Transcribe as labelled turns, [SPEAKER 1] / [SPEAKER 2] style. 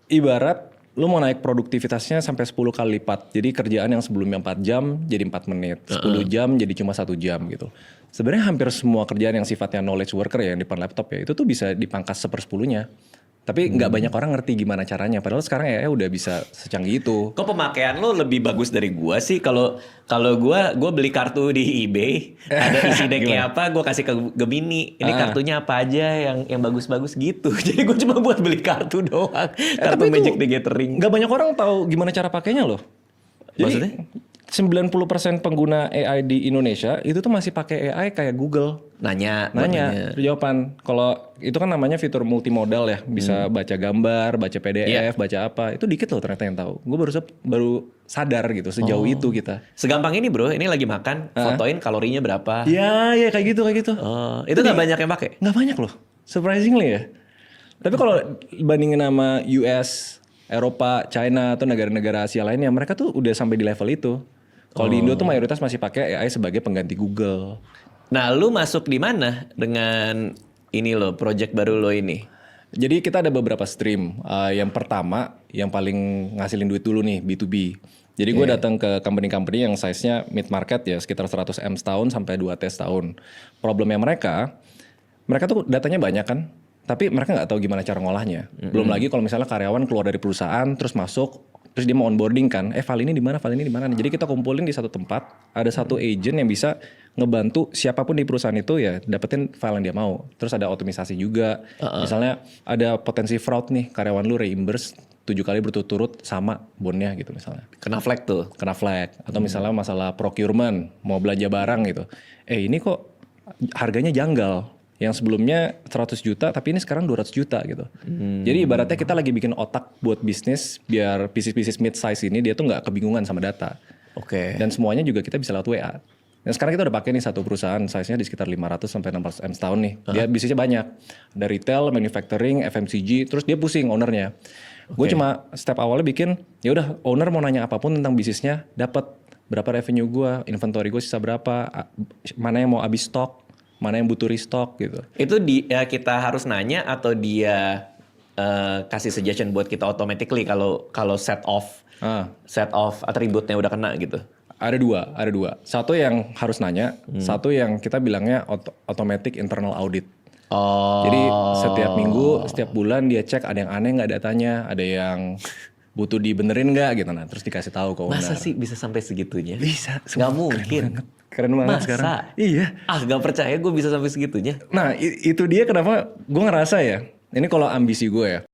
[SPEAKER 1] Ibarat lu mau naik produktivitasnya sampai 10 kali lipat. Jadi kerjaan yang sebelumnya 4 jam jadi 4 menit. 10 jam jadi cuma 1 jam gitu. Sebenarnya hampir semua kerjaan yang sifatnya knowledge worker ya yang di depan laptop ya, itu tuh bisa dipangkas 1/10-nya. Tapi nggak banyak orang ngerti gimana caranya. Padahal sekarang AI udah bisa secanggih itu.
[SPEAKER 2] Kok pemakaian lo lebih bagus dari gua sih? Kalau gua beli kartu di eBay, ada isi decknya apa, gua kasih ke Gemini. Ini kartunya apa aja yang bagus-bagus gitu. Jadi gua cuma buat beli kartu doang. Kartu
[SPEAKER 1] Tapi
[SPEAKER 2] Magic
[SPEAKER 1] itu
[SPEAKER 2] the Gathering.
[SPEAKER 1] nggak banyak orang tahu gimana cara pakainya loh.
[SPEAKER 2] Maksudnya?
[SPEAKER 1] Jadi 90% pengguna AI di Indonesia itu tuh masih pakai AI kayak Google.
[SPEAKER 2] Nanya.
[SPEAKER 1] Nanya jawaban. Kalau itu kan namanya fitur multimodal ya, bisa baca gambar, baca PDF, baca apa. Itu dikit loh ternyata yang tahu. Gue baru sadar gitu sejauh itu kita.
[SPEAKER 2] Segampang ini bro, ini lagi makan, fotoin kalorinya berapa.
[SPEAKER 1] Iya kayak gitu.
[SPEAKER 2] Oh, itu nggak banyak yang pakai?
[SPEAKER 1] Nggak banyak loh, surprisingly ya. Tapi kalau bandingin sama US, Eropa, China atau negara-negara Asia lainnya, mereka tuh udah sampai di level itu. Kalau di Indo tuh mayoritas masih pakai AI sebagai pengganti Google.
[SPEAKER 2] Nah, lu masuk di mana dengan ini lo, project baru lo ini?
[SPEAKER 1] Jadi kita ada beberapa stream. Yang pertama, yang paling ngasilin duit dulu nih, B2B. Jadi gue datang ke company-company yang size-nya mid market ya, sekitar 100 M setahun sampai 2 T setahun. Problemnya mereka tuh datanya banyak kan, tapi mereka nggak tahu gimana cara ngolahnya. Belum lagi kalau misalnya karyawan keluar dari perusahaan, terus masuk, terus dia mau onboarding kan, file ini di mana. Jadi kita kumpulin di satu tempat, ada satu agent yang bisa ngebantu siapapun di perusahaan itu ya dapetin file yang dia mau. Terus ada otomisasi juga. Misalnya ada potensi fraud nih, karyawan lu reimburse 7 kali berturut-turut sama bondnya gitu misalnya.
[SPEAKER 2] Kena flag tuh.
[SPEAKER 1] Kena flag. Atau misalnya masalah procurement, mau belanja barang gitu. Ini kok harganya janggal. Yang sebelumnya 100 juta tapi ini sekarang 200 juta gitu. Jadi ibaratnya kita lagi bikin otak buat bisnis biar bisnis-bisnis mid size ini dia tuh nggak kebingungan sama data.
[SPEAKER 2] Oke.
[SPEAKER 1] Dan semuanya juga kita bisa lewat WA. Dan sekarang kita udah pakai nih satu perusahaan size-nya di sekitar 500 sampai 600 M setahun nih. Dia bisnisnya banyak. Ada retail, manufacturing, FMCG, terus dia pusing ownernya. Gue cuma step awalnya bikin, ya udah owner mau nanya apapun tentang bisnisnya, dapat berapa revenue gue, inventory gue sisa berapa, mana yang mau habis stok, mana yang butuh restock gitu.
[SPEAKER 2] Itu kita harus nanya atau dia kasih suggestion buat kita automatically kalau set off atributnya udah kena gitu.
[SPEAKER 1] Ada dua. Satu yang harus nanya, satu yang kita bilangnya automatic internal audit.
[SPEAKER 2] Oh.
[SPEAKER 1] Jadi setiap minggu, setiap bulan dia cek ada yang aneh nggak datanya, ada yang butuh dibenerin nggak gitu. Nah terus dikasih tahu ke owner.
[SPEAKER 2] Masa sih bisa sampai segitunya?
[SPEAKER 1] Bisa.
[SPEAKER 2] Nggak mungkin.
[SPEAKER 1] Keren banget
[SPEAKER 2] Masa?
[SPEAKER 1] sekarang. Iya.
[SPEAKER 2] Gak percaya gue bisa sampai segitunya.
[SPEAKER 1] Nah itu dia kenapa gue ngerasa ya. Ini kalau ambisi gue ya.